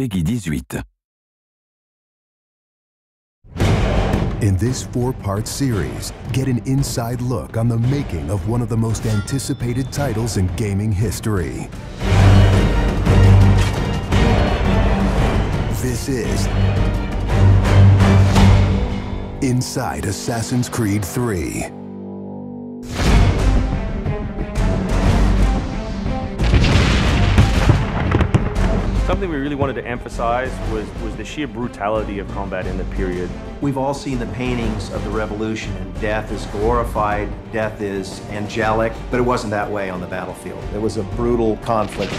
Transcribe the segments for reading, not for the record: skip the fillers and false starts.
Peggy 18. In this 4-part series, get an inside look on the making of one of the most anticipated titles in gaming history. This is Inside Assassin's Creed 3. Something we really wanted to emphasize was the sheer brutality of combat in the period. We've all seen the paintings of the revolution, and death is glorified, death is angelic, but it wasn't that way on the battlefield. It was a brutal conflict.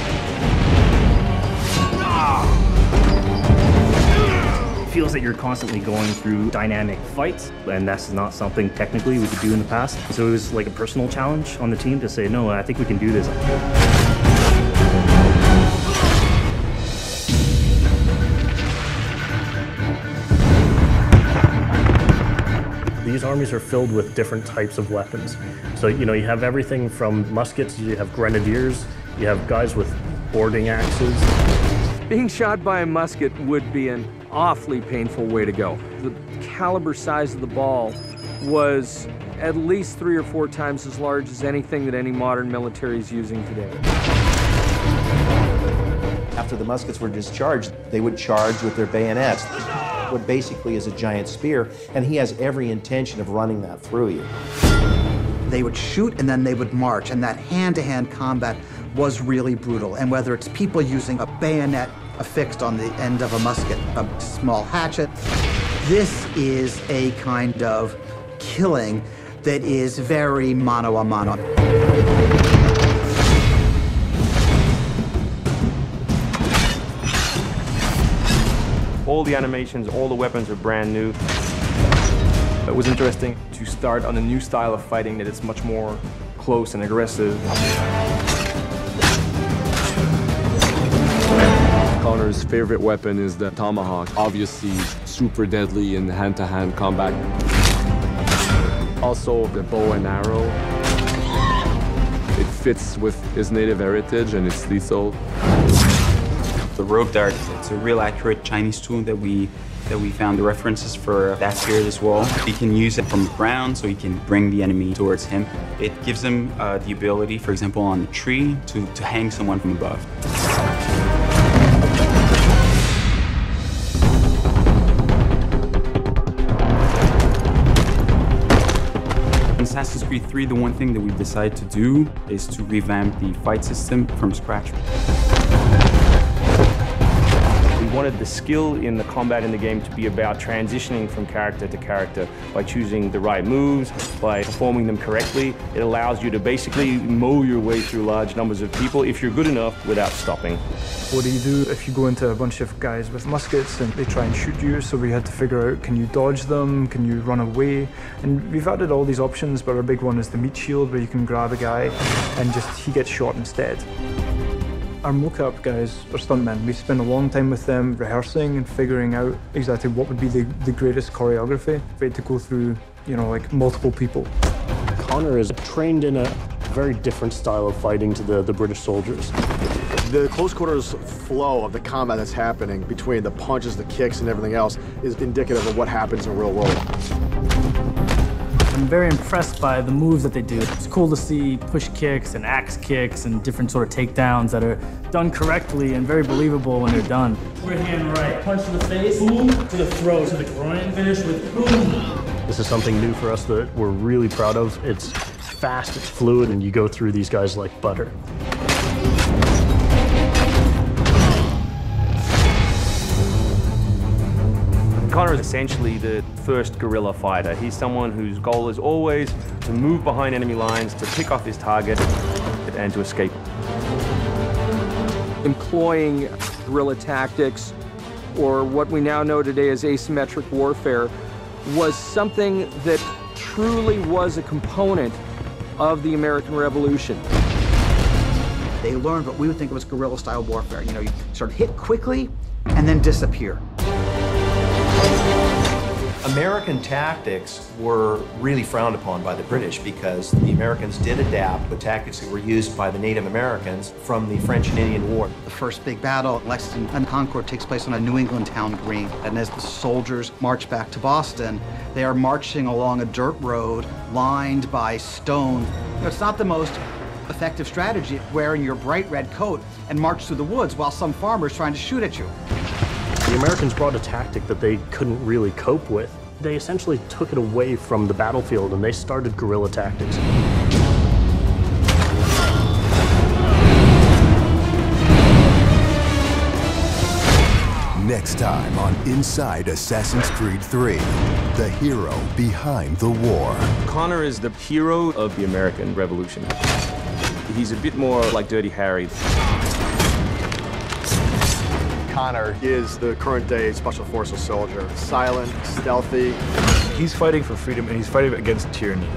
It feels that you're constantly going through dynamic fights, and that's not something technically we could do in the past. So it was like a personal challenge on the team to say, no, I think we can do this. These armies are filled with different types of weapons. So, you know, you have everything from muskets, you have grenadiers, you have guys with boarding axes. Being shot by a musket would be an awfully painful way to go. The caliber size of the ball was at least 3 or 4 times as large as anything that any modern military is using today. After the muskets were discharged, they would charge with their bayonets. What basically is a giant spear, and he has every intention of running that through you. They would shoot and then they would march, and that hand-to-hand combat was really brutal. And whether it's people using a bayonet affixed on the end of a musket, a small hatchet, this is a kind of killing that is very mano a mano. All the animations, all the weapons are brand new. It was interesting to start on a new style of fighting that is much more close and aggressive. Connor's favorite weapon is the tomahawk, obviously super deadly in hand-to-hand combat. Also the bow and arrow. It fits with his native heritage and it's lethal. The rope dart, it's a real accurate Chinese tool that we found the references for that period as well. He can use it from the ground, so he can bring the enemy towards him. It gives him the ability, for example, on a tree, to hang someone from above. In Assassin's Creed 3, the one thing that we decided to do is to revamp the fight system from scratch. We wanted the skill in the combat in the game to be about transitioning from character to character by choosing the right moves, by performing them correctly. It allows you to basically mow your way through large numbers of people if you're good enough without stopping. What do you do if you go into a bunch of guys with muskets and they try and shoot you? So we had to figure out, can you dodge them? Can you run away? And we've added all these options, but our big one is the meat shield, where you can grab a guy and he gets shot instead. Our mocap guys are stuntmen. We spend a long time with them rehearsing and figuring out exactly what would be the greatest choreography. We had to go through, you know, like multiple people. Connor is trained in a very different style of fighting to the British soldiers. The close quarters flow of the combat that's happening between the punches, the kicks, and everything else is indicative of what happens in the real world. I'm very impressed by the moves that they do. It's cool to see push kicks and axe kicks and different sort of takedowns that are done correctly and very believable when they're done. Right hand right, punch to the face, boom, to the throat, to the groin, finish with boom. This is something new for us that we're really proud of. It's fast, it's fluid, and you go through these guys like butter. Connor is essentially the first guerrilla fighter. He's someone whose goal is always to move behind enemy lines, to pick off his target, and to escape. Employing guerrilla tactics, or what we now know today as asymmetric warfare, was something that truly was a component of the American Revolution. They learned what we would think was guerrilla-style warfare. You know, you sort of hit quickly and then disappear. American tactics were really frowned upon by the British because the Americans did adapt the tactics that were used by the Native Americans from the French and Indian War. The first big battle, Lexington and Concord, takes place on a New England town green. And as the soldiers march back to Boston, they are marching along a dirt road lined by stone. It's not the most effective strategy, wearing your bright red coat and march through the woods while some farmer's trying to shoot at you. The Americans brought a tactic that they couldn't really cope with. They essentially took it away from the battlefield and they started guerrilla tactics. Next time on Inside Assassin's Creed 3, the hero behind the war. Connor is the hero of the American Revolution. He's a bit more like Dirty Harry. Connor is the current day Special Forces soldier. Silent, stealthy. He's fighting for freedom and he's fighting against tyranny.